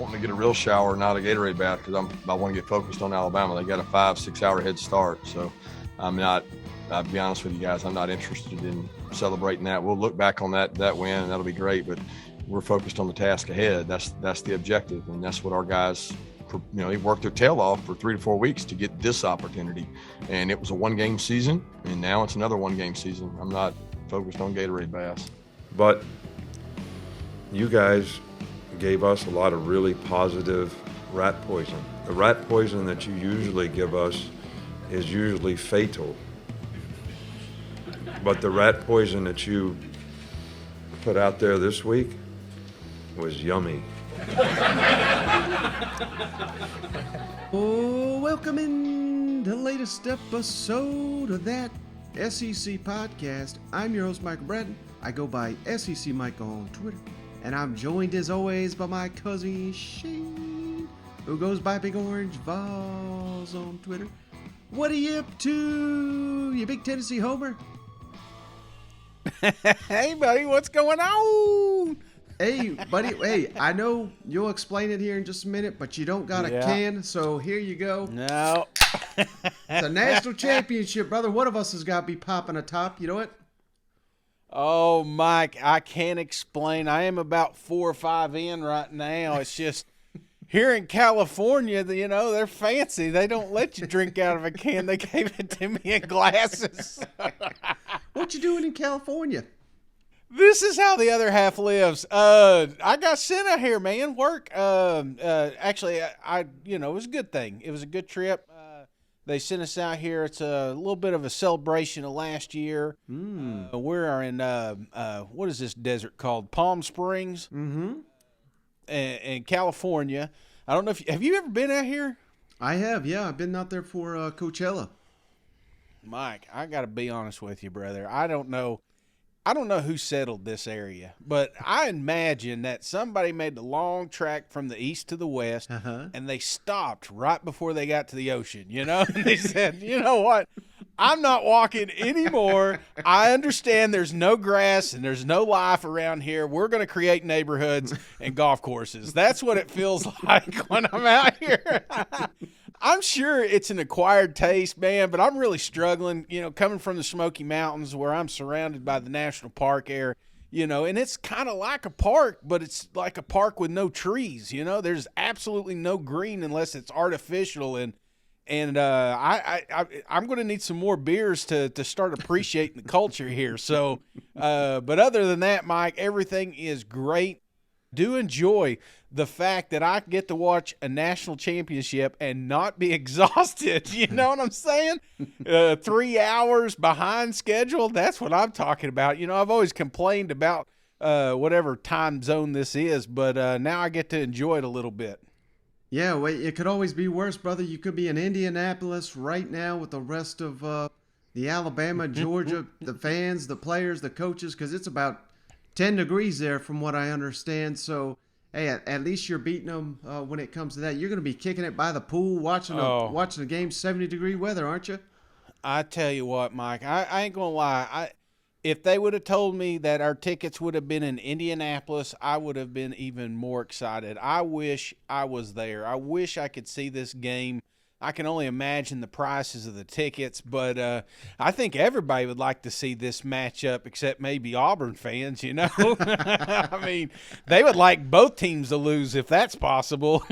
wanting to get a real shower, not a Gatorade bath, because I want to get focused on Alabama. They got a 5-6 hour head start, so I'm not. I'll be honest with you guys, I'm not interested in celebrating that. We'll look back on that win, and that'll be great. But we're focused on the task ahead. That's the objective, and that's what our guys. They worked their tail off for 3 to 4 weeks to get this opportunity, and it was a 1-game season, and now it's another 1-game season. I'm not focused on Gatorade baths. But you guys gave us a lot of really positive rat poison. The rat poison that you usually give us is usually fatal. But the rat poison that you put out there this week was yummy. Oh, welcome in the latest episode of that SEC podcast. I'm your host, Michael Bratton. I go by SEC Michael on Twitter. And I'm joined as always by my cousin Shane, who goes by Big Orange Vols on Twitter. What are you up to, you big Tennessee homer? Hey, buddy, what's going on? Hey, buddy. Hey, I know you'll explain it here in just a minute, but you don't got a can, so here you go. No. It's a national championship, brother. One of us has got to be popping a top. You know what? Oh, Mike, I can't explain. I am about 4 or 5 in right now. It's just here in California, they're fancy. They don't let you drink out of a can. They gave it to me in glasses. What you doing in California? This is how the other half lives. I got sent out here, man. Work. Actually, it was a good thing. It was a good trip. They sent us out here. It's a little bit of a celebration of last year. We're in what is this desert called? Palm Springs. Mm-hmm. In California. I don't know have you ever been out here? I have. Yeah, I've been out there for Coachella. Mike, I got to be honest with you, brother. I don't know who settled this area, but I imagine that somebody made the long track from the east to the west, and they stopped right before they got to the ocean, And they said, you know what? I'm not walking anymore. I understand there's no grass and there's no life around here. We're going to create neighborhoods and golf courses. That's what it feels like when I'm out here. I'm sure it's an acquired taste, man, but I'm really struggling, coming from the Smoky Mountains where I'm surrounded by the national park area, and it's kind of like a park, but it's like a park with no trees, There's absolutely no green unless it's artificial, and I'm going to need some more beers to start appreciating the culture here. So, but other than that, Mike, everything is great. Do enjoy the fact that I get to watch a national championship and not be exhausted. You know what I'm saying? 3 hours behind schedule. That's what I'm talking about. I've always complained about whatever time zone this is, but now I get to enjoy it a little bit. Yeah, wait, it could always be worse, brother. You could be in Indianapolis right now with the rest of the Alabama, Georgia, the fans, the players, the coaches, because it's about 10 degrees there from what I understand. So, hey, at least you're beating them when it comes to that. You're going to be kicking it by the pool, watching the game, 70-degree weather, aren't you? I tell you what, Mike, I ain't going to lie. If they would have told me that our tickets would have been in Indianapolis, I would have been even more excited. I wish I was there. I wish I could see this game. I can only imagine the prices of the tickets, but I think everybody would like to see this matchup except maybe Auburn fans, I mean, they would like both teams to lose if that's possible.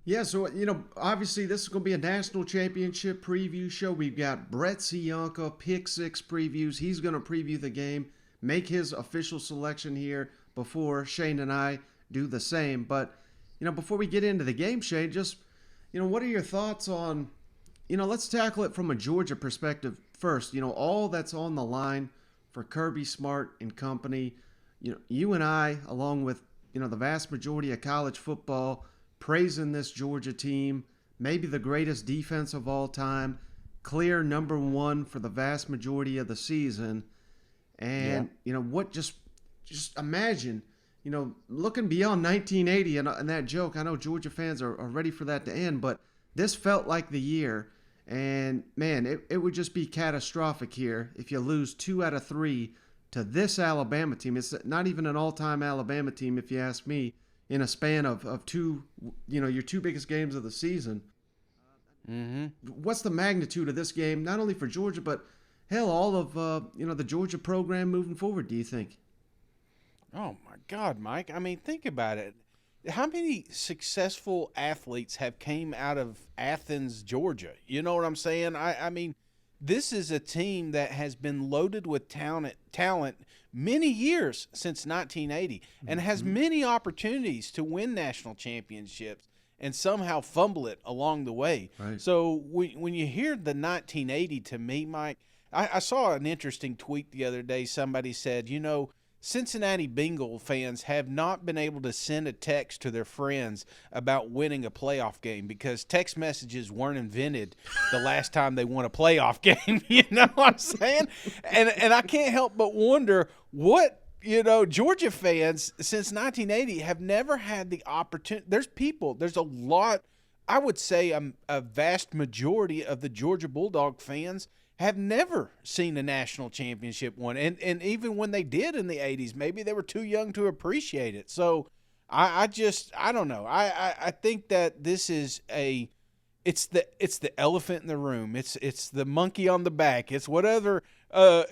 Yeah, so, obviously this is going to be a national championship preview show. We've got Brett Cianca, Pick Six previews. He's going to preview the game, make his official selection here before Shane and I do the same. But, before we get into the game, Shane, just, what are your thoughts on, let's tackle it from a Georgia perspective first. All that's on the line for Kirby Smart and company. You and I, along with, the vast majority of college football, praising this Georgia team, maybe the greatest defense of all time, clear number one for the vast majority of the season. And, what just imagine, looking beyond 1980 and that joke, I know Georgia fans are ready for that to end, but this felt like the year. And, man, it would just be catastrophic here if you lose 2 out of 3 to this Alabama team. It's not even an all-time Alabama team, if you ask me. in a span of two, your two biggest games of the season. What's the magnitude of this game, not only for Georgia, but hell, all of the Georgia program moving forward, do you think? Oh my God, Mike. I mean, think about it. How many successful athletes have came out of Athens, Georgia? You know what I'm saying? I mean, this is a team that has been loaded with talent many years since 1980 and has many opportunities to win national championships and somehow fumble it along the way. Right. So when you hear the 1980, to me, Mike, I saw an interesting tweet the other day. Somebody said, Cincinnati Bengal fans have not been able to send a text to their friends about winning a playoff game because text messages weren't invented the last time they won a playoff game. You know what I'm saying? And I can't help but wonder what, Georgia fans since 1980 have never had the opportunity. There's a lot, I would say a vast majority of the Georgia Bulldog fans have never seen a national championship won. And even when they did in the 80s, maybe they were too young to appreciate it. So I don't know. I think that this is it's the elephant in the room. It's the monkey on the back. It's whatever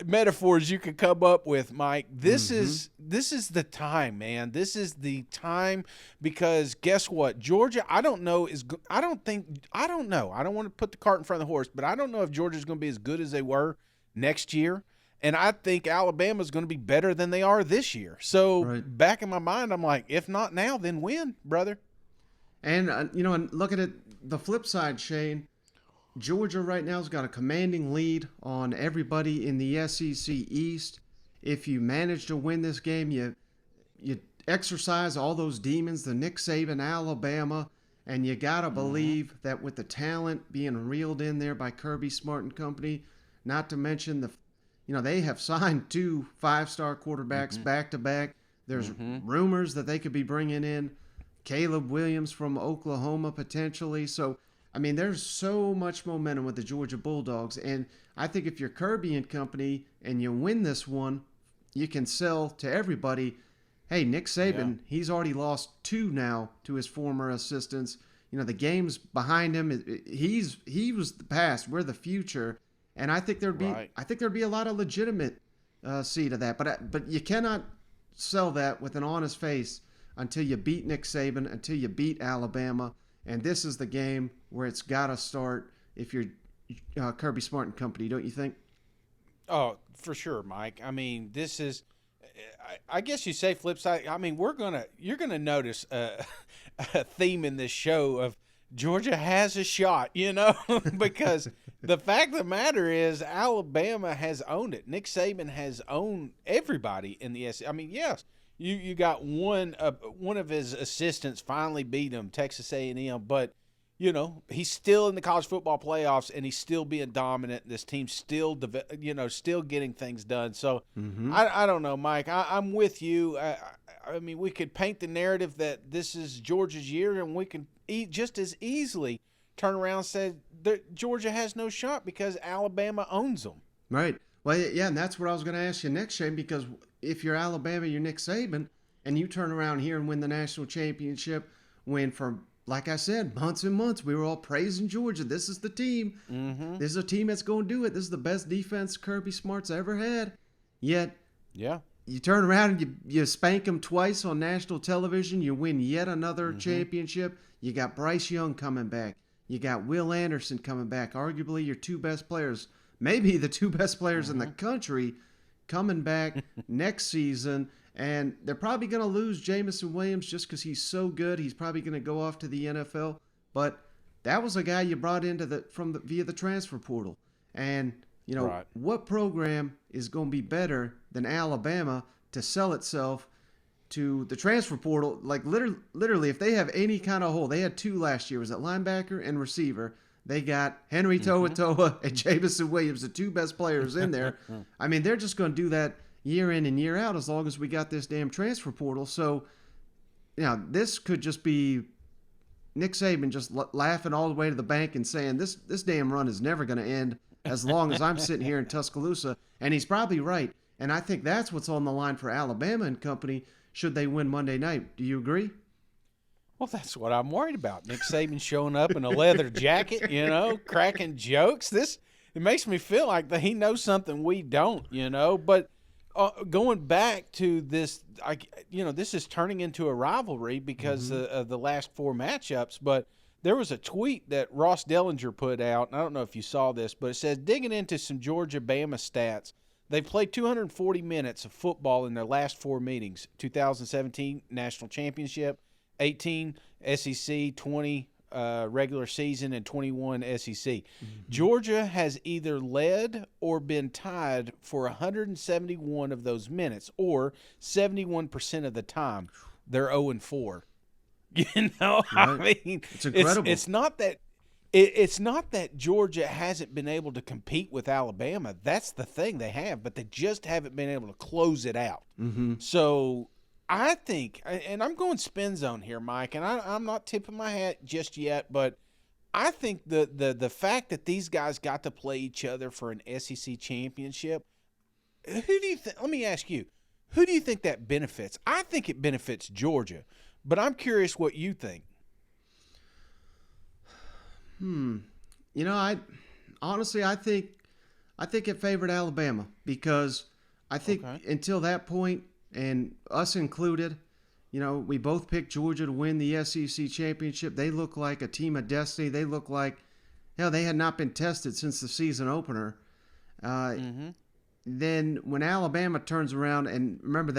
metaphors you could come up with, Mike. This is the time, man. This is the time because guess what? Georgia, I don't know. I don't know. I don't want to put the cart in front of the horse, but I don't know if Georgia's going to be as good as they were next year. And I think Alabama's going to be better than they are this year. So back in my mind, I'm like, if not now, then when, brother? And, and look at it, the flip side, Shane. Georgia right now has got a commanding lead on everybody in the SEC East. If you manage to win this game, you exercise all those demons, the Nick Saban, Alabama, and you got to believe that with the talent being reeled in there by Kirby Smart and company, not to mention they have signed 2 5-star quarterbacks back-to-back. There's rumors that they could be bringing in Caleb Williams from Oklahoma potentially. So, I mean, there's so much momentum with the Georgia Bulldogs. And I think if you're Kirby and company and you win this one, you can sell to everybody, hey, Nick Saban, he's already lost 2 now to his former assistants. The game's behind him. He was the past. We're the future. And I think there'd be a lot of legitimate seed of that. But you cannot sell that with an honest face until you beat Nick Saban, until you beat Alabama. And this is the game where it's got to start if you're Kirby Smart and company, don't you think? Oh, for sure, Mike. I mean, this is, I guess you say flip side. I mean, you're going to notice a theme in this show of Georgia has a shot, because the fact of the matter is Alabama has owned it. Nick Saban has owned everybody in the SEC. I mean, yes. You got one of his assistants finally beat him, Texas A&M, but he's still in the college football playoffs and he's still being dominant. This team's still still getting things done. So I don't know, Mike. I'm with you. I mean, we could paint the narrative that this is Georgia's year, and we can just as easily turn around and say that Georgia has no shot because Alabama owns them. Right. Well, yeah, and that's what I was going to ask you next, Shane, because if you're Alabama, you're Nick Saban, and you turn around here and win the national championship, when for, like I said, months and months, we were all praising Georgia. This is the team. This is a team that's going to do it. This is the best defense Kirby Smart's ever had. Yet, you turn around and you spank them twice on national television. You win yet another championship. You got Bryce Young coming back. You got Will Anderson coming back, arguably your 2 best players. Maybe the 2 best players in the country coming back next season. And they're probably going to lose Jamison Williams just because he's so good. He's probably going to go off to the NFL. But that was a guy you brought into via the transfer portal. And, what program is going to be better than Alabama to sell itself to the transfer portal? Like literally, if they have any kind of hole, they had 2 last year. Was it linebacker and receiver? They got Henry To'oTo'o and Jamison Williams, the 2 best players in there. I mean, they're just going to do that year in and year out as long as we got this damn transfer portal. So, this could just be Nick Saban just laughing all the way to the bank and saying this damn run is never going to end as long as I'm sitting here in Tuscaloosa. And he's probably right. And I think that's what's on the line for Alabama and company should they win Monday night. Do you agree? Well, that's what I'm worried about. Nick Saban showing up in a leather jacket, cracking jokes. It makes me feel like that he knows something we don't, But going back to this, this is turning into a rivalry because of the last 4 matchups. But there was a tweet that Ross Dellinger put out, and I don't know if you saw this, but it says, digging into some Georgia-Bama stats, they played 240 minutes of football in their last 4 meetings: 2017 National Championship, 18 SEC, 20 regular season, and 21 SEC. Georgia has either led or been tied for 171 of those minutes, or 71% of the time. They're 0-4. I mean, it's incredible. It's not that. It's not that Georgia hasn't been able to compete with Alabama. That's the thing, they have, but they just haven't been able to close it out. So I think, and I'm going spin zone here, Mike, and I'm not tipping my hat just yet, but I think the fact that these guys got to play each other for an SEC championship, who do you think? Let me ask you, who do you think that benefits? I think it benefits Georgia, but I'm curious what you think. I honestly think it favored Alabama, because I think until that point, and us included, we both picked Georgia to win the SEC championship. They look like a team of destiny. They look like, hell, they had not been tested since the season opener. Then when Alabama turns around, and remember,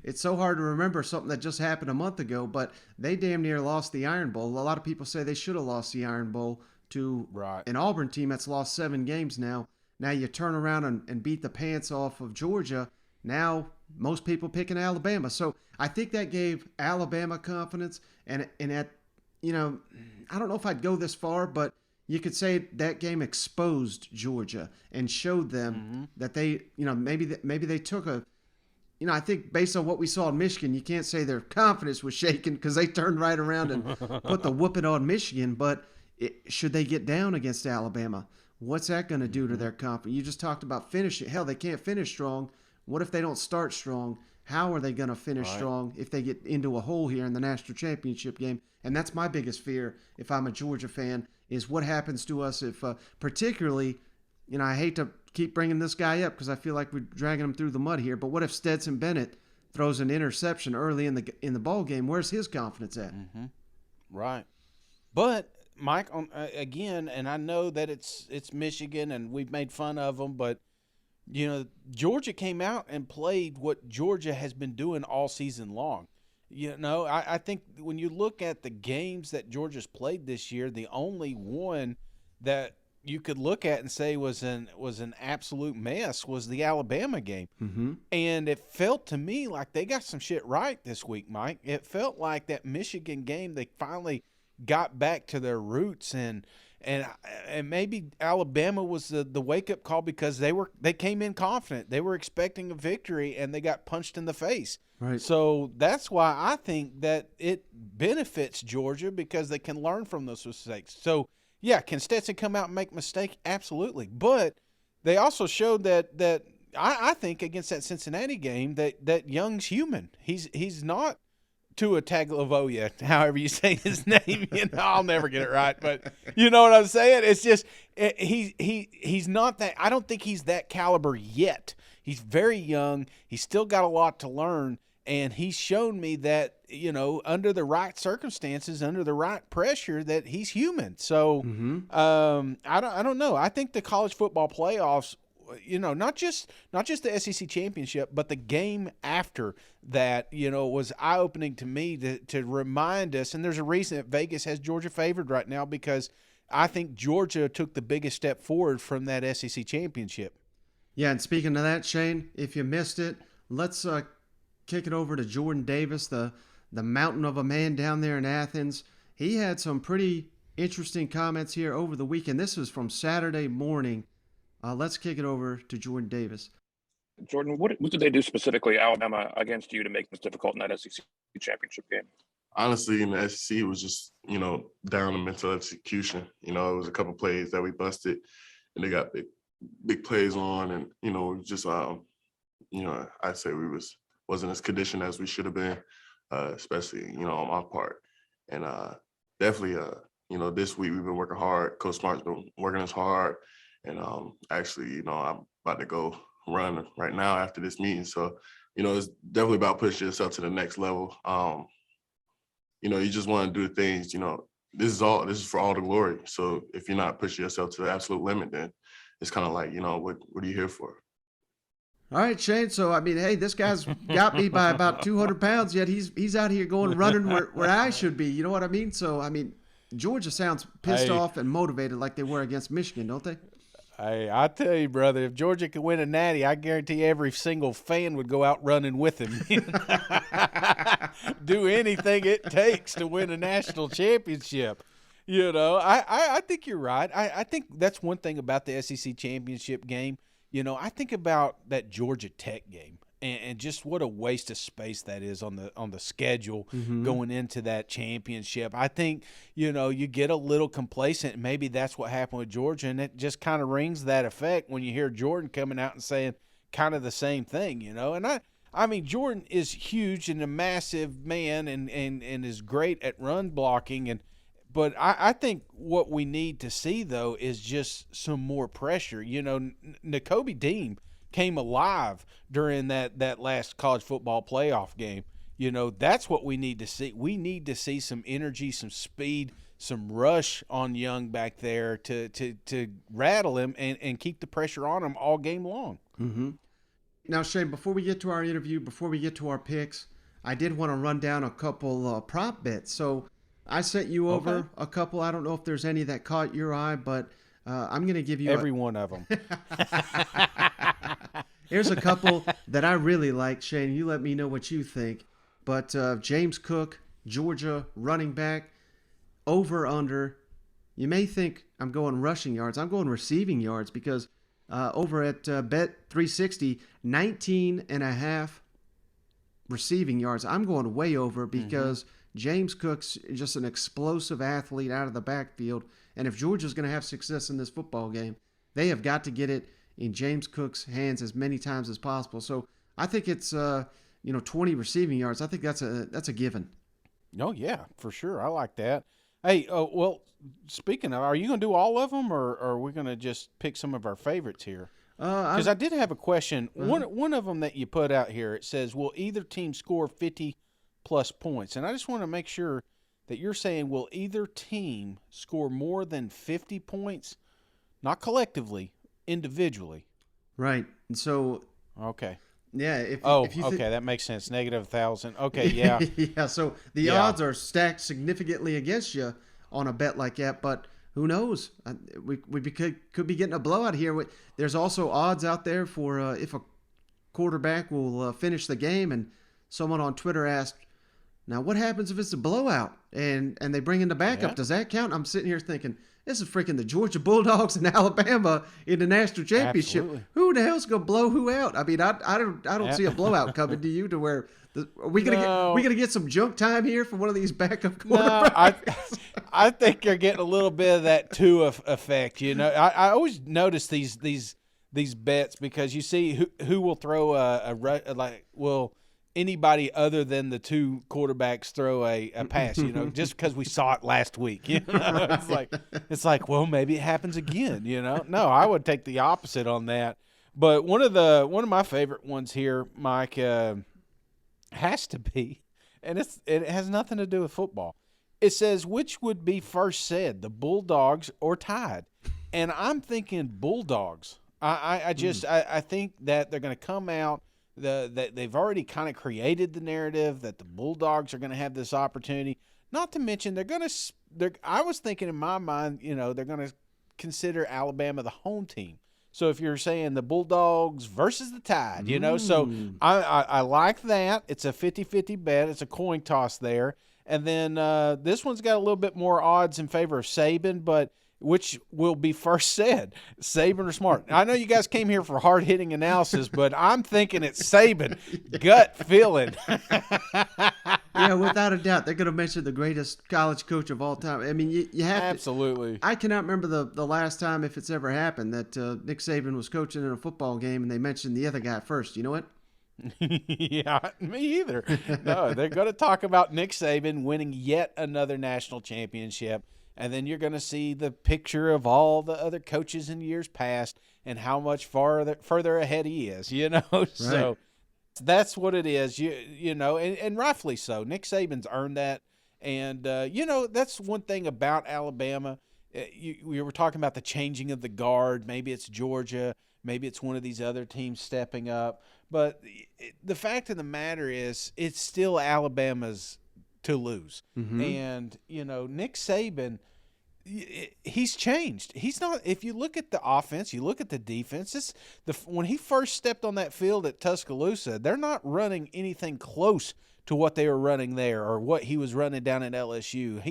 it's so hard to remember something that just happened a month ago, but they damn near lost the Iron Bowl. A lot of people say they should have lost the Iron Bowl to an Auburn team that's lost 7 games now. Now you turn around and beat the pants off of Georgia. Now most people picking Alabama. So I think that gave Alabama confidence. And at, I don't know if I'd go this far, but you could say that game exposed Georgia and showed them that they, maybe they took I think based on what we saw in Michigan, you can't say their confidence was shaken because they turned right around and put the whooping on Michigan. But should they get down against Alabama, what's that going to do to their confidence? You just talked about finishing. Hell, they can't finish strong. What if they don't start strong? How are they going to finish strong if they get into a hole here in the national championship game? And that's my biggest fear if I'm a Georgia fan, is what happens to us if, particularly, I hate to keep bringing this guy up because I feel like we're dragging him through the mud here, but what if Stetson Bennett throws an interception early in the ball game? Where's his confidence at? Right. But Mike, again, and I know that it's Michigan and we've made fun of them, but Georgia came out and played what Georgia has been doing all season long. I think when you look at the games that Georgia's played this year, the only one that you could look at and say was an absolute mess was the Alabama game. And it felt to me like they got some shit right this week, Mike. It felt like that Michigan game, they finally got back to their roots, and maybe Alabama was the wake-up call because they came in confident. They were expecting a victory, and they got punched in the face. Right. So that's why I think that it benefits Georgia, because they can learn from those mistakes. So, yeah, can Stetson come out and make a mistake? Absolutely. But they also showed that I think against that Cincinnati game that Young's human. He's not Tua Tagovailoa, however you say his name. I'll never get it right, but you know what I'm saying? It's just he's not that. I don't think he's that caliber yet. He's very young. He's still got a lot to learn, and he's shown me that under the right circumstances, under the right pressure, that he's human. So I don't know. I think the college football playoffs, not just the SEC championship, but the game after that, was eye-opening to me to remind us. And there's a reason that Vegas has Georgia favored right now, because I think Georgia took the biggest step forward from that SEC championship. Yeah, and speaking of that, Shane, if you missed it, let's kick it over to Jordan Davis, the mountain of a man down there in Athens. He had some pretty interesting comments here over the weekend. This was from Saturday morning. Let's kick it over to Jordan Davis. Jordan, what did they do specifically, Alabama, against you to make this difficult in that SEC championship game? Honestly, in the SEC, it was just, down to mental execution. It was a couple plays that we busted, and they got big plays on, and, just, I'd say we wasn't as conditioned as we should have been, especially, on my part. And definitely, this week we've been working hard. Coach Smart's been working us hard. And actually, I'm about to go run right now after this meeting. So, it's definitely about pushing yourself to the next level. You just want to do things, this is for all the glory. So if you're not pushing yourself to the absolute limit, then it's kind of like, what are you here for? All right, Shane. So, I mean, hey, this guy's got me by about 200 pounds, yet he's out here going running where I should be. You know what I mean? So, I mean, Georgia sounds pissed off and motivated like they were against Michigan, don't they? Hey, I tell you, brother, if Georgia could win a natty, I guarantee every single fan would go out running with him. Do anything it takes to win a national championship. I think you're right. I think that's one thing about the SEC championship game. I think about that Georgia Tech game and just what a waste of space that is on the schedule going into that championship. I think, you get a little complacent. Maybe that's what happened with Georgia, and it just kind of rings that effect when you hear Jordan coming out and saying kind of the same thing, And I mean, Jordan is huge and a massive man and is great at run blocking. But I think what we need to see, though, is just some more pressure. Nakobe Dean came alive during that last college football playoff game. That's what we need to see. We need to see some energy, some speed, some rush on Young back there to rattle him and keep the pressure on him all game long. Mm-hmm. Now, Shane, before we get to our interview, before we get to our picks, I did want to run down a couple prop bets. So I sent you over a couple. I don't know if there's any that caught your eye, but I'm going to give you every one of them. Here's a couple that I really like, Shane. You let me know what you think. But James Cook, Georgia running back, over under. You may think I'm going rushing yards. I'm going receiving yards because over at Bet360, 19.5 receiving yards. I'm going way over because James Cook's just an explosive athlete out of the backfield. And if Georgia's going to have success in this football game, they have got to get it in James Cook's hands as many times as possible. So I think it's 20 receiving yards. I think that's a given. Oh yeah, for sure. I like that. Hey, well, speaking of, are you going to do all of them, or are we going to just pick some of our favorites here? Because I did have a question. One of them that you put out here, it says, will either team score 50-plus points? And I just want to make sure that you're saying, will either team score more than 50 points? Not collectively, individually. Right. And so. Okay. Yeah. If you okay, that makes sense. Negative 1,000. Okay, yeah. Yeah. So the odds are stacked significantly against you on a bet like that, but who knows? We could be getting a blowout here. There's also odds out there for if a quarterback will finish the game. And someone on Twitter asked, now what happens if it's a blowout and they bring in the backup? Does that count? I'm sitting here thinking, this is freaking the Georgia Bulldogs and Alabama in the national championship. Absolutely. Who the hell's gonna blow who out? I mean, I don't see a blowout coming to you to where we gonna get some junk time here from one of these backup quarterbacks. No, I think you're getting a little bit of that Tua effect. I always notice these bets because you see who will throw anybody other than the two quarterbacks throw a pass, just because we saw it last week. It's like, well, maybe it happens again, No, I would take the opposite on that. But one of my favorite ones here, Mike, has to be, and it has nothing to do with football. It says, which would be first said, the Bulldogs or Tide? And I'm thinking Bulldogs. I think that they're going to come out. That they've already kind of created the narrative that the Bulldogs are going to have this opportunity. Not to mention I was thinking in my mind, they're going to consider Alabama the home team. So if you're saying the Bulldogs versus the Tide, so I like that. It's a 50-50 bet. It's a coin toss there. And then this one's got a little bit more odds in favor of Saban, but which will be first said, Saban or Smart? I know you guys came here for hard-hitting analysis, but I'm thinking it's Saban. Gut feeling. Yeah, without a doubt. They're going to mention the greatest college coach of all time. I mean, you have Absolutely. I cannot remember the last time, if it's ever happened, that Nick Saban was coaching in a football game and they mentioned the other guy first. You know what? Yeah, me either. No, they're going to talk about Nick Saban winning yet another national championship, and then you're going to see the picture of all the other coaches in years past and how much further ahead he is, you know? Right. So that's what it is, you know, and rightfully so. Nick Saban's earned that, and, you know, that's one thing about Alabama. We were talking about the changing of the guard. Maybe it's Georgia. Maybe it's one of these other teams stepping up. But the fact of the matter is it's still Alabama's to lose. Mm-hmm. And, you know, Nick Saban, he's changed. He's not – if you look at the offense, you look at the defense, when he first stepped on that field at Tuscaloosa, they're not running anything close to what they were running there or what he was running down at LSU.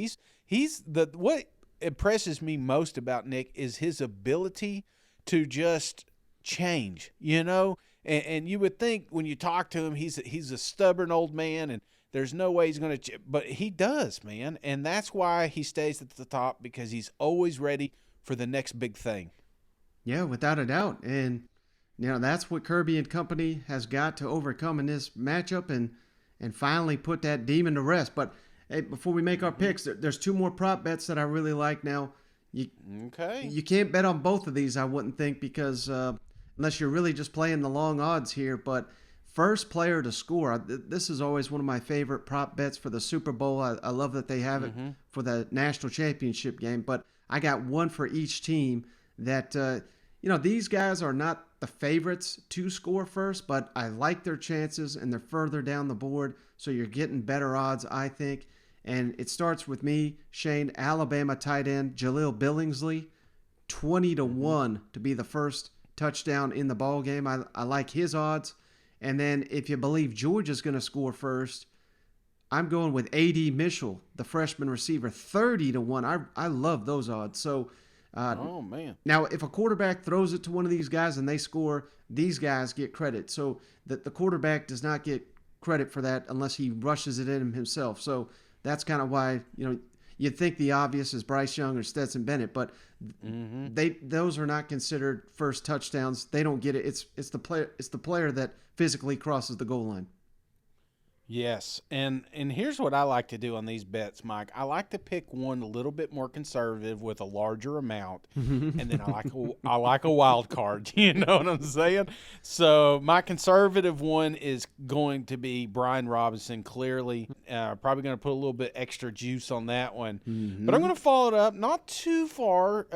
What impresses me most about Nick is his ability to just change, you know? And you would think when you talk to him, he's a stubborn old man, and there's no way he's going to – but he does, man. And that's why he stays at the top, because he's always ready for the next big thing. Yeah, without a doubt. And, you know, that's what Kirby and company has got to overcome in this matchup and finally put that demon to rest. But, hey, before we make our picks, there's two more prop bets that I really like now. You can't bet on both of these, I wouldn't think, because unless you're really just playing the long odds here. But first player to score, this is always one of my favorite prop bets for the Super Bowl. I love that they have it for the national championship game. But I got one for each team that, you know, these guys are not the favorites to score first, but I like their chances, and they're further down the board, so you're getting better odds, I think. And it starts with me, Shane, Alabama tight end Jaleel Billingsley, 20-1 to be the first touchdown in the ball game. I like his odds. And then if you believe Georgia's going to score first, I'm going with A.D. Mitchell, the freshman receiver, 30-1. I love those odds. So, oh man! Now, if a quarterback throws it to one of these guys and they score, these guys get credit. So the quarterback does not get credit for that unless he rushes it in himself. So that's kind of why, you know, you'd think the obvious is Bryce Young or Stetson Bennett, but those are not considered first touchdowns. They don't get it. It's the player that physically crosses the goal line. Yes, and here's what I like to do on these bets, Mike. I like to pick one a little bit more conservative with a larger amount, and then I like a wild card. You know what I'm saying? So my conservative one is going to be Brian Robinson. Clearly, probably going to put a little bit extra juice on that one, but I'm going to follow it up. Not too far,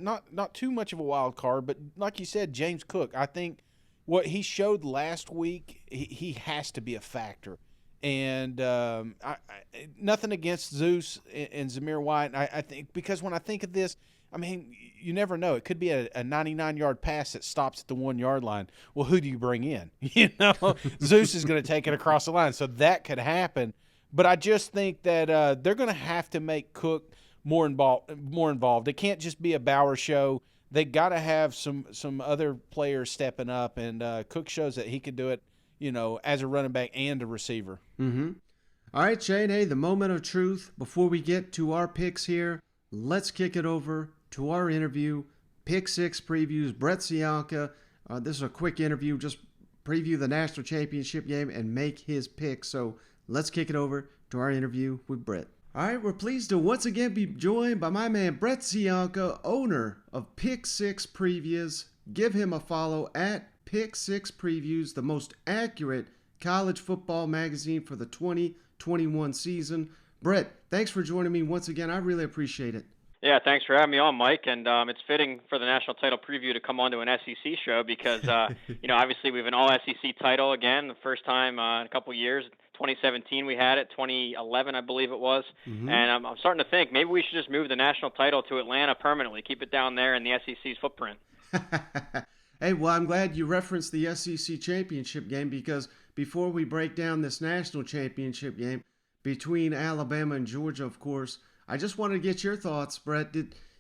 not too much of a wild card, but like you said, James Cook. I think what he showed last week, he has to be a factor. And nothing against Zeus and Zamir White. I think, because when I think of this, I mean, you never know. It could be a 99-yard pass that stops at the 1-yard line. Well, who do you bring in? You know, Zeus is going to take it across the line, so that could happen. But I just think that they're going to have to make Cook more involved. It can't just be a Bauer show. They got to have some other players stepping up, and Cook shows that he can do it, you know, as a running back and a receiver. Mm-hmm. All right, Shane, hey, the moment of truth. Before we get to our picks here, let's kick it over to our interview. Pick Six previews, Brett Cianca. This is a quick interview, just preview the national championship game and make his pick. So let's kick it over to our interview with Brett. All right, we're pleased to once again be joined by my man Brett Cianca, owner of Pick Six Previews. Give him a follow at Pick Six Previews, the most accurate college football magazine for the 2021 season. Brett, thanks for joining me once again. I really appreciate it. Yeah, thanks for having me on, Mike. And it's fitting for the national title preview to come on to an SEC show because, you know, obviously we have an all-SEC title again, the first time in a couple years. 2017 we had it, 2011 I believe it was. Mm-hmm. And I'm starting to think maybe we should just move the national title to Atlanta permanently, keep it down there in the SEC's footprint. Hey, well, I'm glad you referenced the SEC championship game, because before we break down this national championship game between Alabama and Georgia, of course, I just wanted to get your thoughts, Brett.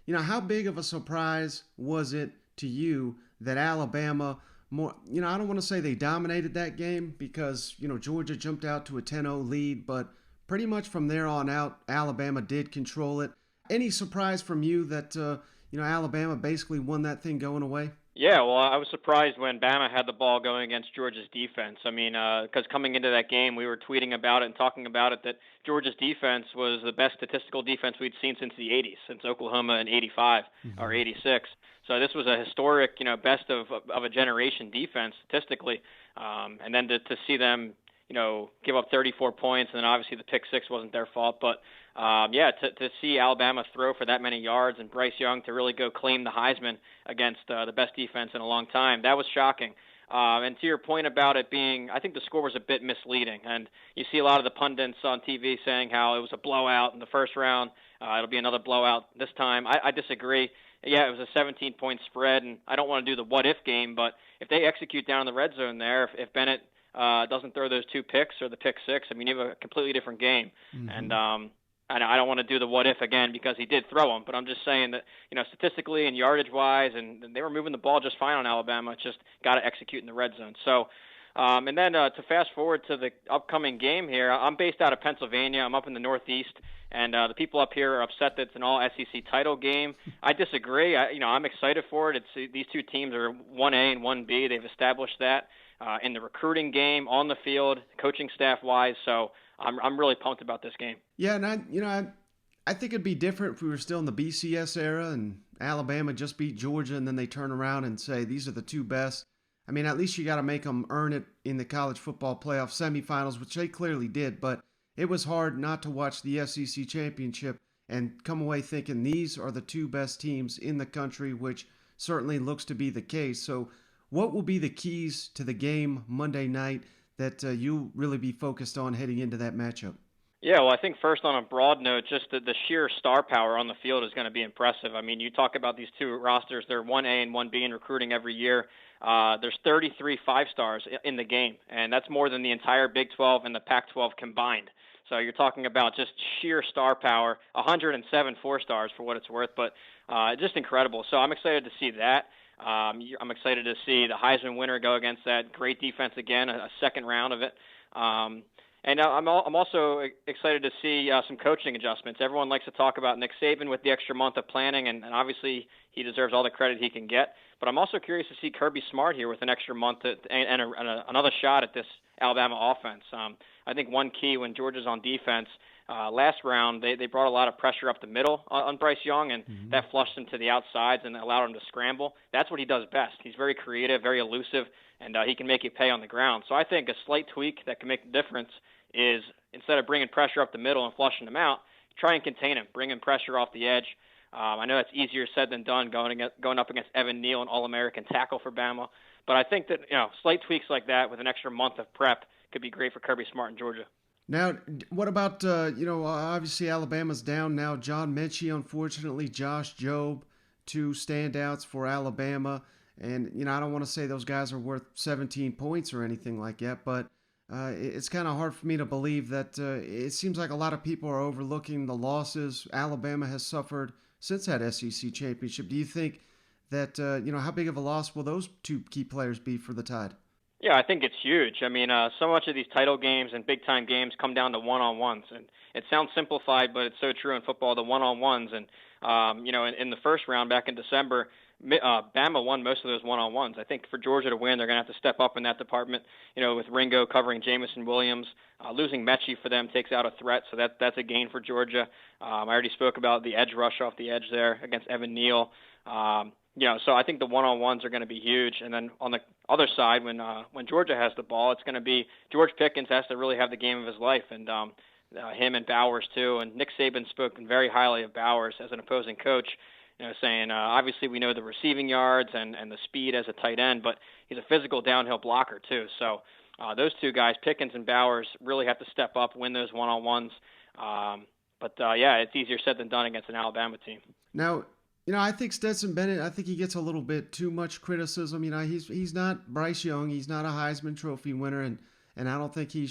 How big of a surprise was it to you that Alabama, I don't want to say they dominated that game because, Georgia jumped out to a 10-0 lead, but pretty much from there on out, Alabama did control it. Any surprise from you that, Alabama basically won that thing going away? Yeah, well, I was surprised when Bama had the ball going against Georgia's defense. I mean, because coming into that game, we were tweeting about it and talking about it that Georgia's defense was the best statistical defense we'd seen since the '80s, since Oklahoma in '85 or '86. So this was a historic, best of a generation defense statistically. And then to see them, give up 34 points, and then obviously the pick six wasn't their fault, but to see Alabama throw for that many yards and Bryce Young to really go claim the Heisman against the best defense in a long time, that was shocking. And to your point about it being, I think the score was a bit misleading. And you see a lot of the pundits on TV saying how it was a blowout in the first round. It'll be another blowout this time. I disagree. Yeah, it was a 17-point spread, and I don't want to do the what-if game, but if they execute down in the red zone there, if Bennett doesn't throw those two picks or the pick six, I mean, you have a completely different game. And I don't want to do the what if again because he did throw them, but I'm just saying that, statistically and yardage wise, and they were moving the ball just fine on Alabama. It's just got to execute in the red zone. So, and then to fast forward to the upcoming game here, I'm based out of Pennsylvania. I'm up in the Northeast, and the people up here are upset that it's an all SEC title game. I disagree. I'm excited for it. These two teams are 1A and 1B. They've established that in the recruiting game, on the field, coaching staff wise. So I'm really pumped about this game. Yeah, and I think it'd be different if we were still in the BCS era and Alabama just beat Georgia and then they turn around and say these are the two best. I mean, at least you got to make them earn it in the college football playoff semifinals, which they clearly did. But it was hard not to watch the SEC championship and come away thinking these are the two best teams in the country, which certainly looks to be the case. So what will be the keys to the game Monday night that you'll really be focused on heading into that matchup? Yeah, well, I think first on a broad note, just the sheer star power on the field is going to be impressive. I mean, you talk about these two rosters, they're 1A and 1B in recruiting every year. There's 33 five-stars in the game, and that's more than the entire Big 12 and the Pac-12 combined. So you're talking about just sheer star power, 107 four-stars for what it's worth, but just incredible. So I'm excited to see that. I'm excited to see the Heisman winner go against that great defense again, a second round of it. And I'm also excited to see some coaching adjustments. Everyone likes to talk about Nick Saban with the extra month of planning, and obviously he deserves all the credit he can get. But I'm also curious to see Kirby Smart here with an extra month and another shot at this Alabama offense. I think one key when Georgia's on defense, last round they brought a lot of pressure up the middle on Bryce Young, and that flushed him to the outsides and allowed him to scramble. That's what he does best. He's very creative, very elusive, and he can make you pay on the ground. So I think a slight tweak that can make the difference is instead of bringing pressure up the middle and flushing him out, try and contain him, bring him pressure off the edge. I know that's easier said than done going up against Evan Neal, an All-American tackle for Bama. But I think that slight tweaks like that with an extra month of prep could be great for Kirby Smart in Georgia. Now, what about, obviously Alabama's down now. John Mechie, unfortunately, Josh Jobe, two standouts for Alabama. And, I don't want to say those guys are worth 17 points or anything like that, but it's kind of hard for me to believe that it seems like a lot of people are overlooking the losses Alabama has suffered since that SEC championship. Do you think that, how big of a loss will those two key players be for the Tide? Yeah, I think it's huge. I mean, so much of these title games and big-time games come down to one-on-ones. And it sounds simplified, but it's so true in football, the one-on-ones. And, in the first round back in December, Bama won most of those one-on-ones. I think for Georgia to win, they're going to have to step up in that department, with Ringo covering Jamison Williams. Losing Mechie for them takes out a threat, so that's a gain for Georgia. I already spoke about the edge rush off the edge there against Evan Neal. So I think the one-on-ones are going to be huge. And then on the other side, when Georgia has the ball, it's going to be George Pickens has to really have the game of his life, and him and Bowers too. And Nick Saban spoken very highly of Bowers as an opposing coach, saying obviously we know the receiving yards and the speed as a tight end, but he's a physical downhill blocker too. So those two guys, Pickens and Bowers, really have to step up, win those one-on-ones. But it's easier said than done against an Alabama team. Now, I think Stetson Bennett, I think he gets a little bit too much criticism. He's not Bryce Young. He's not a Heisman Trophy winner, and I don't think he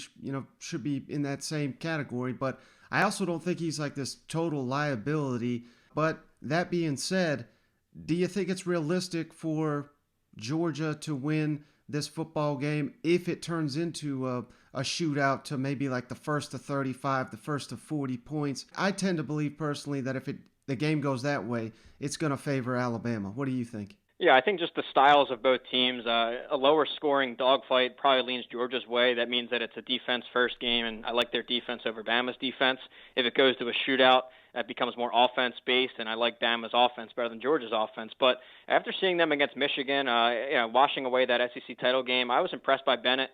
should be in that same category. But I also don't think he's like this total liability. But that being said, do you think it's realistic for Georgia to win this football game if it turns into a shootout to maybe like the first to 35, the first to 40 points? I tend to believe personally that if the game goes that way, it's going to favor Alabama. What do you think? Yeah, I think just the styles of both teams. A lower scoring dogfight probably leans Georgia's way. That means that it's a defense first game, and I like their defense over Bama's defense. If it goes to a shootout, that becomes more offense based, and I like Bama's offense better than Georgia's offense. But after seeing them against Michigan, washing away that SEC title game, I was impressed by Bennett.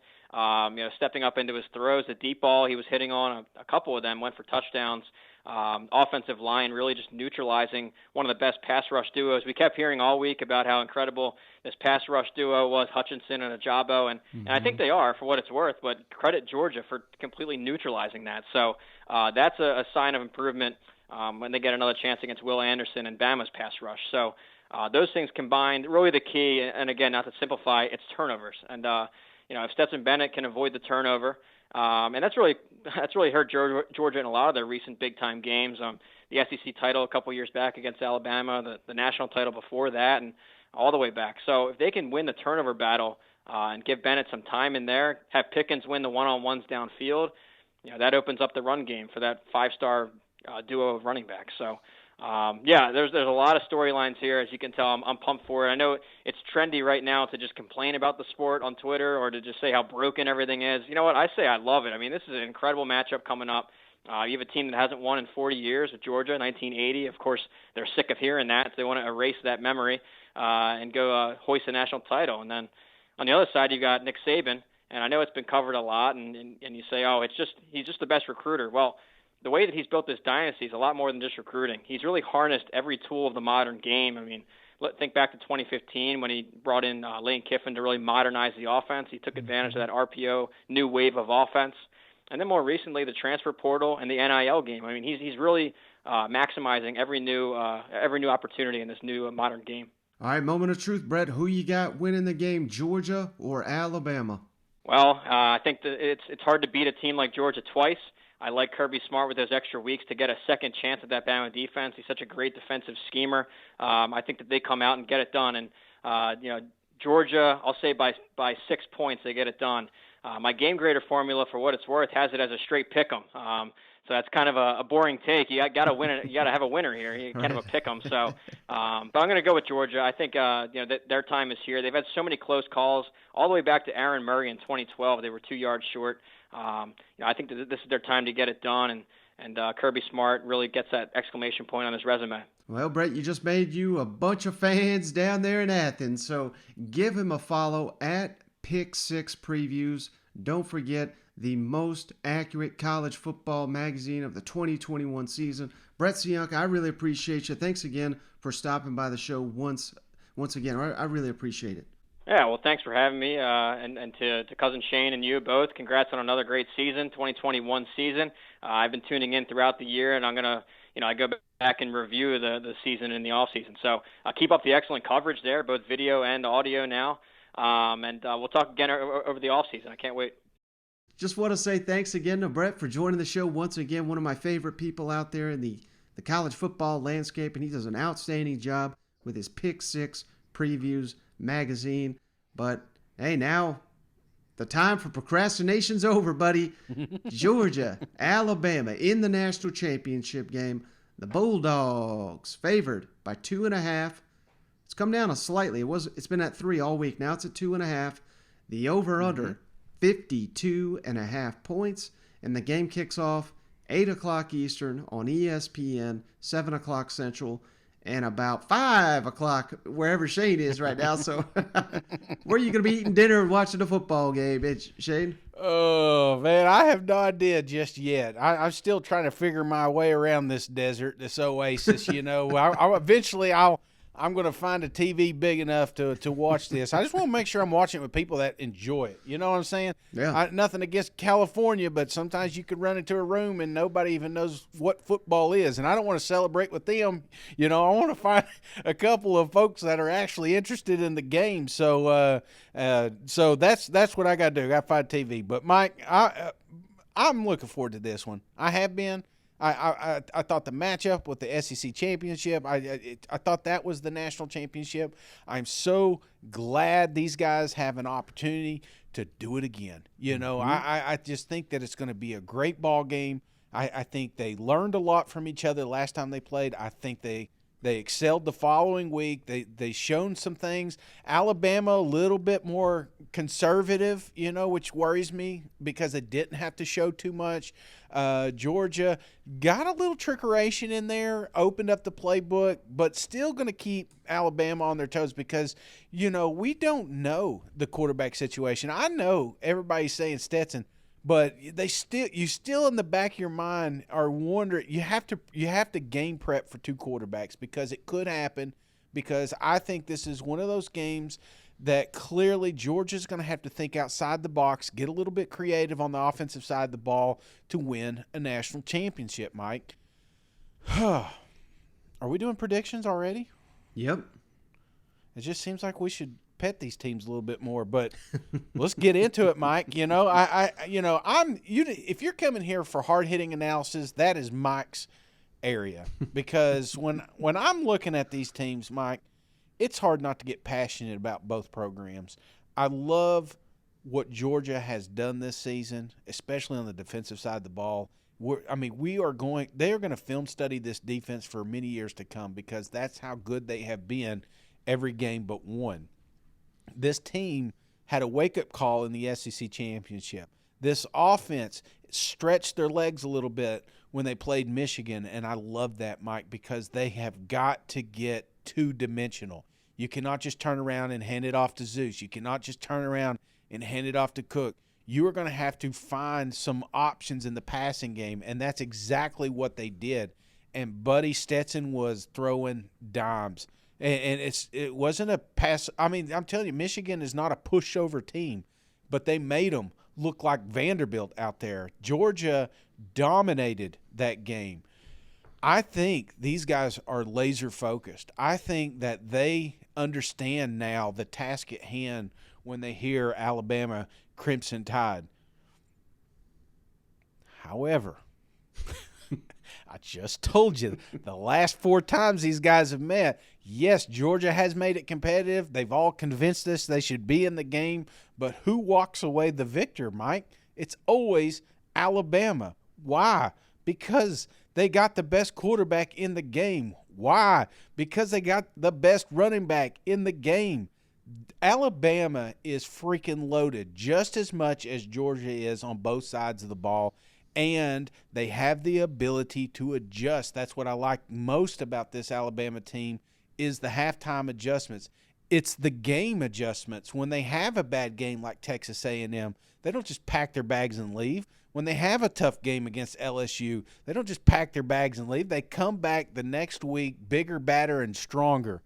Stepping up into his throws, the deep ball he was hitting on, a couple of them went for touchdowns. Offensive line really just neutralizing one of the best pass rush duos. We kept hearing all week about how incredible this pass rush duo was, Hutchinson and Ajabo, and I think they are for what it's worth, but credit Georgia for completely neutralizing that. So that's a sign of improvement when they get another chance against Will Anderson and Bama's pass rush. So those things combined, really the key, and again, not to simplify, it's turnovers. And if Stetson Bennett can avoid the turnover, and that's really hurt Georgia in a lot of their recent big-time games. The SEC title a couple years back against Alabama, the national title before that, and all the way back. So if they can win the turnover battle and give Bennett some time in there, have Pickens win the one-on-ones downfield, that opens up the run game for that five-star duo of running backs. So there's a lot of storylines here. As you can tell, I'm pumped for it. I know it's trendy right now to just complain about the sport on Twitter or to just say how broken everything is. You know what? I say I love it. I mean, this is an incredible matchup coming up. You have a team that hasn't won in 40 years with Georgia, 1980. Of course, they're sick of hearing that, so they want to erase that memory and go hoist a national title. And then on the other side, you got Nick Saban, and I know it's been covered a lot, and you say, he's just the best recruiter. Well, the way that he's built this dynasty is a lot more than just recruiting. He's really harnessed every tool of the modern game. I mean, think back to 2015 when he brought in Lane Kiffin to really modernize the offense. He took advantage of that RPO new wave of offense. And then more recently, the transfer portal and the NIL game. I mean, he's really maximizing every new opportunity in this new modern game. All right, moment of truth, Brett. Who you got winning the game, Georgia or Alabama? Well, I think that it's hard to beat a team like Georgia twice. I like Kirby Smart with those extra weeks to get a second chance at that Bama defense. He's such a great defensive schemer. I think that they come out and get it done. And Georgia, I'll say by 6 points they get it done. My game grader formula, for what it's worth, has it as a straight pick 'em. So that's kind of a boring take. You got to win it. You got to have a winner here. You kind of a pick 'em. So, but I'm going to go with Georgia. I think that their time is here. They've had so many close calls all the way back to Aaron Murray in 2012. They were 2 yards short. I think that this is their time to get it done, and Kirby Smart really gets that exclamation point on his resume. Well, Brett, you just made you a bunch of fans down there in Athens, so give him a follow at Pick Six Previews. Don't forget, the most accurate college football magazine of the 2021 season. Brett Cianca, I really appreciate you. Thanks again for stopping by the show once again. I really appreciate it. Yeah, well, thanks for having me, and to Cousin Shane and you both, congrats on another great season, 2021 season. I've been tuning in throughout the year, and I'm going to, I go back and review the season in the off season. So keep up the excellent coverage there, both video and audio now, and we'll talk again over the off season. I can't wait. Just want to say thanks again to Brett for joining the show once again, one of my favorite people out there in the college football landscape, and he does an outstanding job with his Pick Six Previews magazine. But hey, now the time for procrastination's over, buddy. Georgia, Alabama in the national championship game. The Bulldogs favored by 2.5. It's come down slightly. It's been at 3 all week. Now it's at 2.5. The over/under 52.5 points, and the game kicks off 8 o'clock Eastern on ESPN, 7 o'clock Central, and about 5 o'clock wherever Shane is right now. So where are you going to be eating dinner and watching the football game, Shane? Oh, man, I have no idea just yet. I'm still trying to figure my way around this desert, this oasis, Eventually I'm going to find a TV big enough to watch this. I just want to make sure I'm watching it with people that enjoy it. You know what I'm saying? Yeah. Nothing against California, but sometimes you could run into a room and nobody even knows what football is, and I don't want to celebrate with them. I want to find a couple of folks that are actually interested in the game. So that's what I got to do. I got to find TV. But Mike, I'm looking forward to this one. I have been. I thought the matchup with the SEC championship, I thought that was the national championship. I'm so glad these guys have an opportunity to do it again. I just think that it's going to be a great ball game. I think they learned a lot from each other last time they played. I think they They excelled the following week. They shown some things. Alabama a little bit more conservative, which worries me because they didn't have to show too much. Georgia got a little trickeration in there, opened up the playbook, but still going to keep Alabama on their toes because, we don't know the quarterback situation. I know everybody's saying Stetson, but you still in the back of your mind are wondering. You have to game prep for two quarterbacks because it could happen. Because I think this is one of those games that clearly Georgia's going to have to think outside the box, get a little bit creative on the offensive side of the ball to win a national championship. Mike, are we doing predictions already? Yep. It just seems like we should pet these teams a little bit more, but let's get into it, Mike. If you're coming here for hard-hitting analysis, that is Mike's area because when I'm looking at these teams, Mike, it's hard not to get passionate about both programs. I love what Georgia has done this season, especially on the defensive side of the ball. They're going to film study this defense for many years to come because that's how good they have been every game but one. This team had a wake-up call in the SEC championship. This offense stretched their legs a little bit when they played Michigan, and I love that, Mike, because they have got to get two-dimensional. You cannot just turn around and hand it off to Zeus. You cannot just turn around and hand it off to Cook. You are going to have to find some options in the passing game, and that's exactly what they did. And Buddy Stetson was throwing dimes. And it wasn't a pass. I mean, I'm telling you, Michigan is not a pushover team, but they made them look like Vanderbilt out there. Georgia dominated that game. I think these guys are laser focused. I think that they understand now the task at hand when they hear Alabama Crimson Tide. However, I just told you the last 4 times these guys have met, yes, Georgia has made it competitive. They've all convinced us they should be in the game. But who walks away the victor, Mike? It's always Alabama. Why? Because they got the best quarterback in the game. Why? Because they got the best running back in the game. Alabama is freaking loaded just as much as Georgia is on both sides of the ball. And they have the ability to adjust. That's what I like most about this Alabama team is the halftime adjustments. It's the game adjustments. When they have a bad game like Texas A&M, they don't just pack their bags and leave. When they have a tough game against LSU, they don't just pack their bags and leave. They come back the next week bigger, badder, and stronger.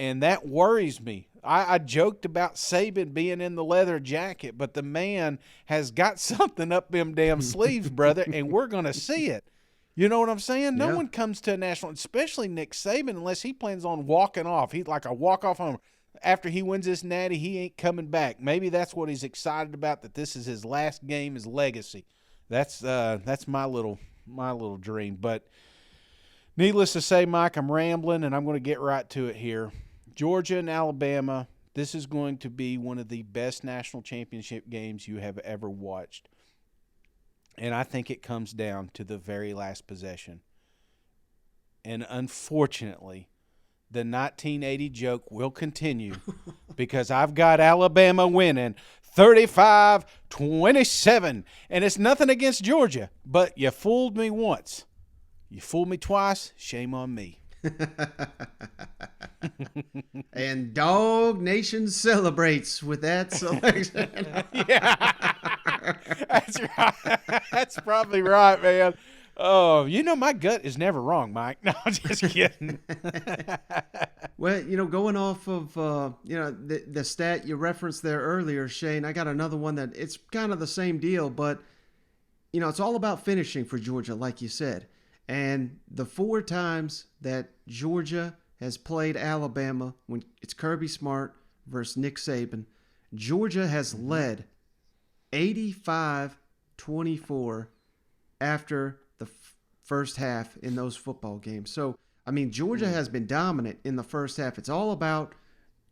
And that worries me. I joked about Saban being in the leather jacket, but the man has got something up them damn sleeves, brother, and we're going to see it. You know what I'm saying? No one comes to a national, especially Nick Saban, unless he plans on walking off. He's like a walk-off home. After he wins this natty, he ain't coming back. Maybe that's what he's excited about, that this is his last game, his legacy. That's my little dream. But needless to say, Mike, I'm rambling, and I'm going to get right to it here. Georgia and Alabama, this is going to be one of the best national championship games you have ever watched. And I think it comes down to the very last possession. And unfortunately, the 1980 joke will continue because I've got Alabama winning 35-27. And it's nothing against Georgia, but you fooled me once. You fooled me twice, shame on me. And Dog Nation celebrates with that selection. Yeah, that's right. That's probably right, man. Oh, my gut is never wrong, Mike. No, I'm just kidding. Well, going off of, the stat you referenced there earlier, Shane, I got another one that it's kind of the same deal, but, it's all about finishing for Georgia, like you said. And the 4 times that Georgia has played Alabama, when it's Kirby Smart versus Nick Saban, Georgia has led 85-24 after the first half in those football games. So, Georgia has been dominant in the first half. It's all about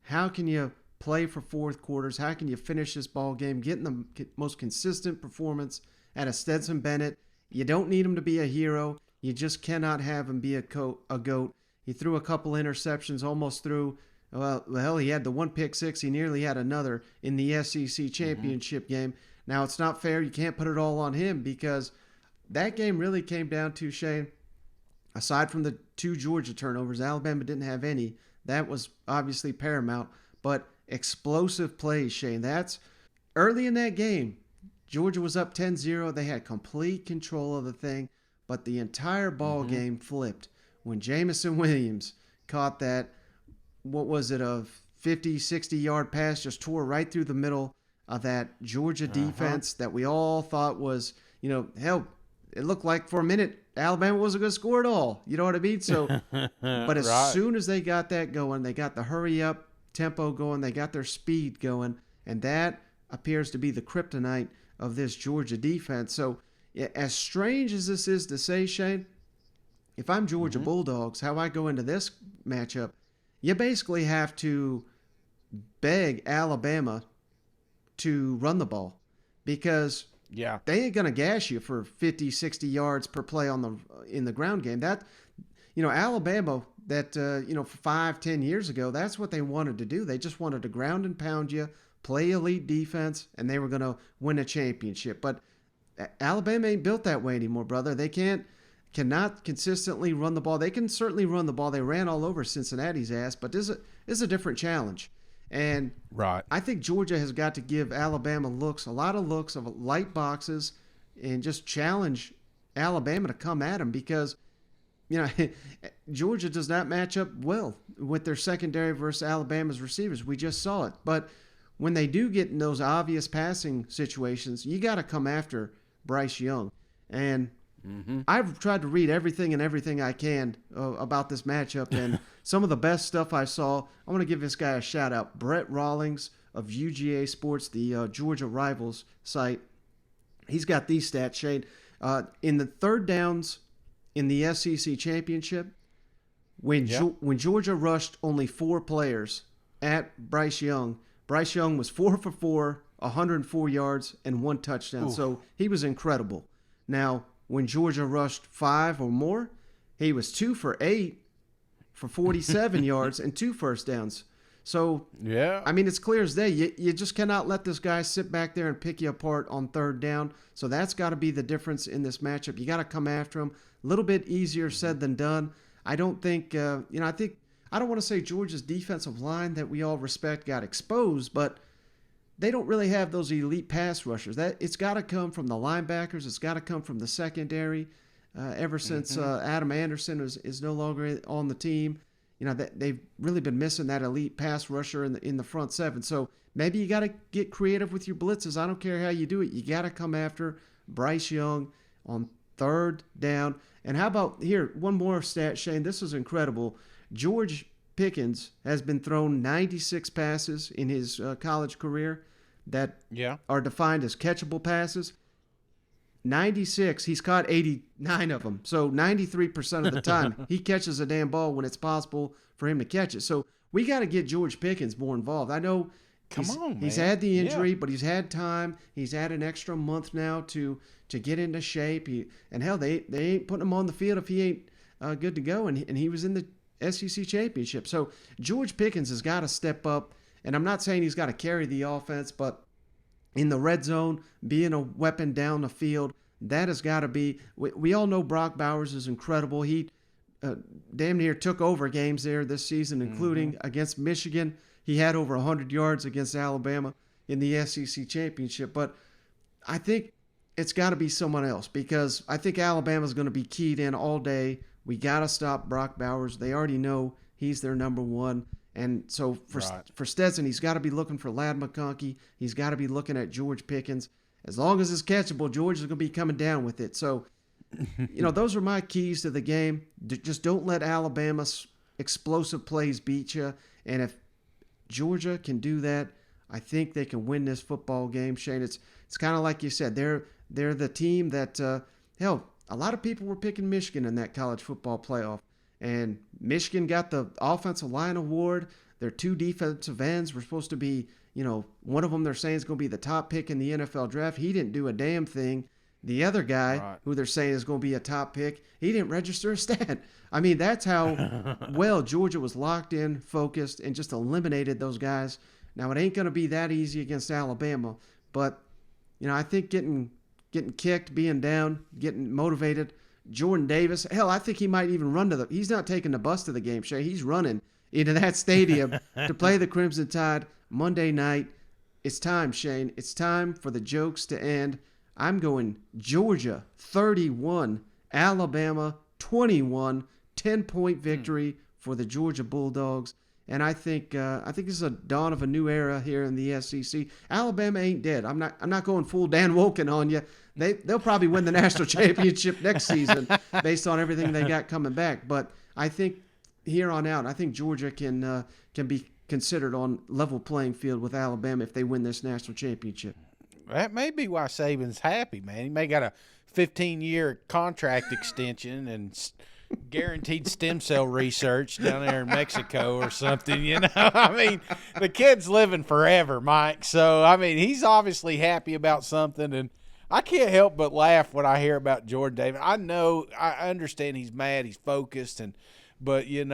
how can you play for fourth quarters, how can you finish this ball game, getting the most consistent performance out of Stetson Bennett. You don't need him to be a hero. You just cannot have him be a goat. He threw a couple interceptions, almost threw. Well, hell, he had the one pick six. He nearly had another in the SEC championship game. Now, it's not fair. You can't put it all on him because that game really came down to, Shane, aside from the 2 Georgia turnovers, Alabama didn't have any. That was obviously paramount. But explosive plays, Shane. That's early in that game. Georgia was up 10-0. They had complete control of the thing. But the entire ball game flipped when Jamison Williams caught that, what was it, a 50, 60-yard pass, just tore right through the middle of that Georgia defense that we all thought was, hell, it looked like for a minute Alabama wasn't going to score at all. You know what I mean? So, but as soon as they got that going, they got the hurry up tempo going, they got their speed going, and that appears to be the kryptonite of this Georgia defense. So, as strange as this is to say, Shane, if I'm Georgia Bulldogs, how I go into this matchup, you basically have to beg Alabama to run the ball because they ain't going to gash you for 50, 60 yards per play in the ground game. That, Alabama, that, 5-10 years ago, that's what they wanted to do. They just wanted to ground and pound you, play elite defense, and they were going to win a championship. But Alabama ain't built that way anymore, brother. They cannot consistently run the ball. They can certainly run the ball. They ran all over Cincinnati's ass, but this is a different challenge. And I think Georgia has got to give Alabama a lot of looks of light boxes and just challenge Alabama to come at them because, Georgia does not match up well with their secondary versus Alabama's receivers. We just saw it. But when they do get in those obvious passing situations, you got to come after Bryce Young. And I've tried to read everything I can about this matchup, and some of the best stuff I saw, I want to give this guy a shout out. Brett Rawlings of UGA Sports, the Georgia Rivals site. He's got these stats, Shane. In the third downs in the SEC championship, when Georgia rushed only 4 players at Bryce Young was 4 for 4, 104 yards, and 1 touchdown. Oof. So he was incredible. Now, when Georgia rushed 5 or more, he was 2 for 8 for 47 yards and 2 first downs. So, I mean, it's clear as day. You just cannot let this guy sit back there and pick you apart on third down. So that's got to be the difference in this matchup. You got to come after him. A little bit easier said than done. I don't think, I don't want to say Georgia's defensive line that we all respect got exposed, but they don't really have those elite pass rushers. It's got to come from the linebackers. It's got to come from the secondary. Ever since Adam Anderson is no longer on the team, they've really been missing that elite pass rusher in the front seven. So maybe you got to get creative with your blitzes. I don't care how you do it. You got to come after Bryce Young on third down. And how about here, one more stat, Shane. This is incredible. George Pickens has been thrown 96 passes in his college career that are defined as catchable passes. 96, he's caught 89 of them. So 93% of the time, he catches a damn ball when it's possible for him to catch it. So we got to get George Pickens more involved. I know he's had the injury, but he's had time. He's had an extra month now to get into shape. And hell, they ain't putting him on the field if he ain't good to go. And he was in the SEC championship. So George Pickens has got to step up. And I'm not saying he's got to carry the offense, but in the red zone, being a weapon down the field, that has got to be. We all know Brock Bowers is incredible. He damn near took over games there this season, including against Michigan. He had over 100 yards against Alabama in the SEC championship. But I think it's got to be someone else because I think Alabama's going to be keyed in all day. We got to stop Brock Bowers. They already know he's their number one. And so for Stetson, he's got to be looking for Ladd McConkey. He's got to be looking at George Pickens. As long as it's catchable, George is going to be coming down with it. So, those are my keys to the game. Just don't let Alabama's explosive plays beat you. And if Georgia can do that, I think they can win this football game, Shane. It's kind of like you said. They're the team that, a lot of people were picking Michigan in that college football playoff. And Michigan got the offensive line award. Their 2 defensive ends were supposed to be, one of them they're saying is going to be the top pick in the NFL draft. He didn't do a damn thing. The other guy, Right. who they're saying is going to be a top pick, he didn't register a stat. I mean, that's how well Georgia was locked in, focused, and just eliminated those guys. Now, it ain't going to be that easy against Alabama, but, I think getting kicked, being down, getting motivated, Jordan Davis, hell, I think he might even run he's not taking the bus to the game, Shay. He's running into that stadium to play the Crimson Tide Monday night. It's time, Shane. It's time for the jokes to end. I'm going Georgia 31, Alabama 21, 10-point victory for the Georgia Bulldogs. And I think this is a dawn of a new era here in the SEC. Alabama ain't dead. I'm not going full Dan Wolken on you. They'll probably win the national championship next season based on everything they got coming back. But I think here on out, I think Georgia can be considered on level playing field with Alabama if they win this national championship. That may be why Saban's happy, man. He may got a 15-year contract extension and guaranteed stem cell research down there in Mexico or something, I mean, the kid's living forever, Mike. So, I mean, he's obviously happy about something, and I can't help but laugh when I hear about Jordan Davis. I understand he's mad, he's focused, but you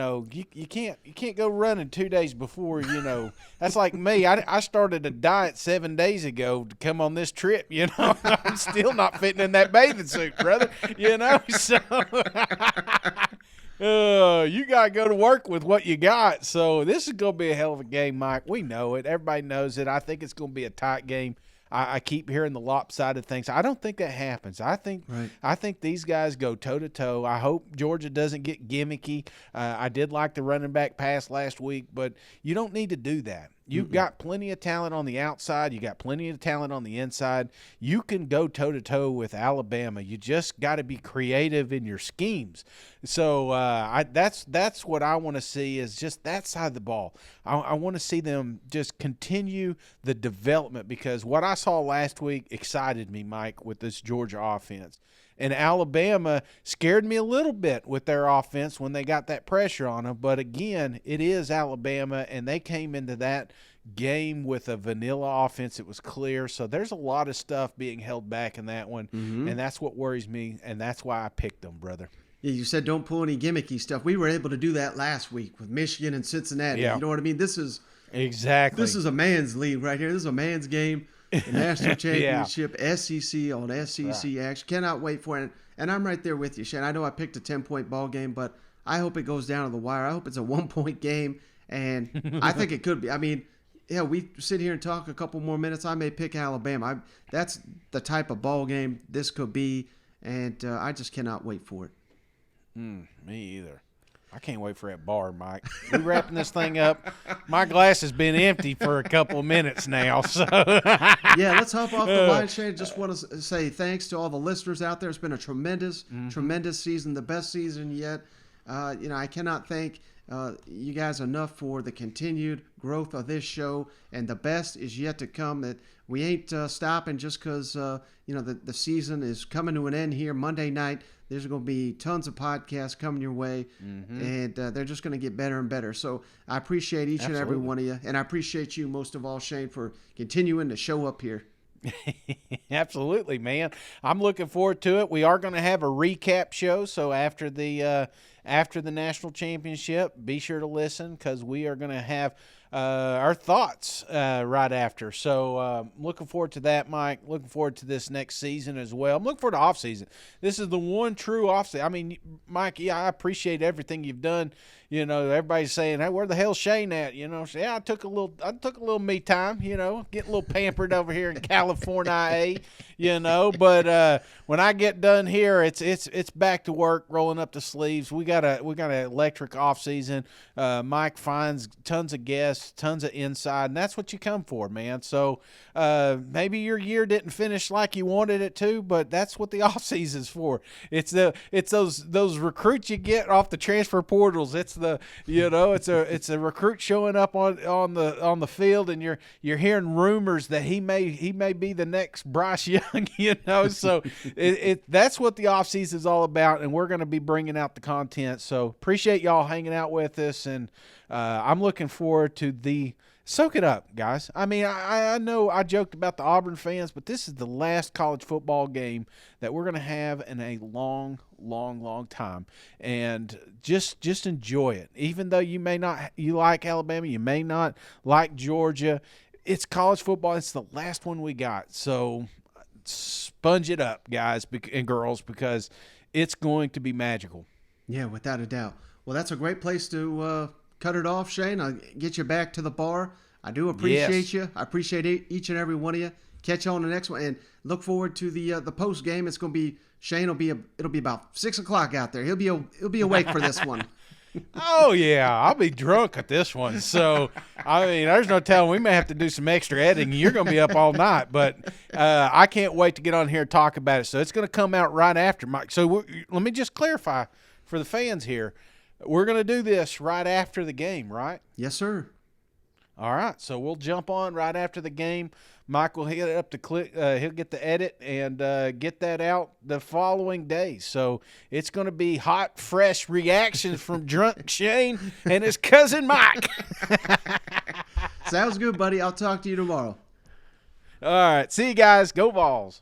can't go running 2 days before. That's like me. I started a diet 7 days ago to come on this trip. I'm still not fitting in that bathing suit, brother. So you gotta go to work with what you got. So this is gonna be a hell of a game, Mike. We know it. Everybody knows it. I think it's gonna be a tight game. I keep hearing the lopsided things. I don't think that happens. I think these guys go toe-to-toe. I hope Georgia doesn't get gimmicky. I did like the running back pass last week, but you don't need to do that. You've got plenty of talent on the outside. You got plenty of talent on the inside. You can go toe-to-toe with Alabama. You just got to be creative in your schemes. So that's what I want to see is just that side of the ball. I want to see them just continue the development because what I saw last week excited me, Mike, with this Georgia offense. And Alabama scared me a little bit with their offense when they got that pressure on them. But, again, it is Alabama, and they came into that game with a vanilla offense. It was clear. So there's a lot of stuff being held back in that one, and that's what worries me, and that's why I picked them, brother. Yeah, you said don't pull any gimmicky stuff. We were able to do that last week with Michigan and Cincinnati. Yeah. You know what I mean? This is a man's league right here. This is a man's game. The national championship, SEC on SEC action. Cannot wait for it. And I'm right there with you, Shane. I know I picked a 10-point ball game, but I hope it goes down to the wire. I hope it's a 1-point game, and I think it could be. I mean, we sit here and talk a couple more minutes. I may pick Alabama. That's the type of ball game this could be, and I just cannot wait for it. Me either. I can't wait for that bar, Mike. We wrapping this thing up. My glass has been empty for a couple of minutes now. So yeah, let's hop off the line, Shane. Just want to say thanks to all the listeners out there. It's been a tremendous season, the best season yet. I cannot thank you guys enough for the continued growth of this show, and the best is yet to come. That we ain't stopping just because the season is coming to an end here. Monday night, there's going to be tons of podcasts coming your way, and they're just going to get better and better. So I appreciate each and every one of you, and I appreciate you most of all, Shane, for continuing to show up here. Absolutely, man. I'm looking forward to it. We are going to have a recap show, so after the national championship, be sure to listen because we are going to have our thoughts right after. So looking forward to that, Mike. Looking forward to this next season as well. I'm looking forward to off season. This is the one true off season. I mean, Mike, I appreciate everything you've done. Everybody's saying, "Hey, where the hell's Shane at?" So, I took a little me time. Getting a little pampered over here in California, But when I get done here, it's back to work, rolling up the sleeves. We got an electric off season. Mike finds tons of guests, tons of inside, and that's what you come for, man. So maybe your year didn't finish like you wanted it to, but that's what the off season's for. It's those recruits you get off the transfer portals. It's a recruit showing up on the field, and you're hearing rumors that he may be the next Bryce Young. So that's what the off season is all about, and we're going to be bringing out the content. So appreciate y'all hanging out with us, and I'm looking forward to the Soak it up, guys. I mean, I know I joked about the Auburn fans, but this is the last college football game that we're going to have in a long, long, long time. And just enjoy it. Even though you like Alabama, you may not like Georgia, it's college football. It's the last one we got. So sponge it up, guys and girls, because it's going to be magical. Yeah, without a doubt. Well, that's a great place to cut it off, Shane. I'll get you back to the bar. I do appreciate you. I appreciate each and every one of you. Catch you on the next one, and look forward to the post game. It's going to be Shane. It'll be about 6 o'clock out there. He'll be awake for this one. Oh yeah, I'll be drunk at this one. So I mean, there's no telling. We may have to do some extra editing. You're going to be up all night, but I can't wait to get on here and talk about it. So it's going to come out right after Mike. So let me just clarify for the fans here. We're going to do this right after the game, right? Yes, sir. All right, so we'll jump on right after the game. Mike will hit up the click. He'll get the edit and get that out the following day. So it's going to be hot, fresh reactions from Drunk Shane and his cousin Mike. Sounds good, buddy. I'll talk to you tomorrow. All right, see you guys. Go Vols.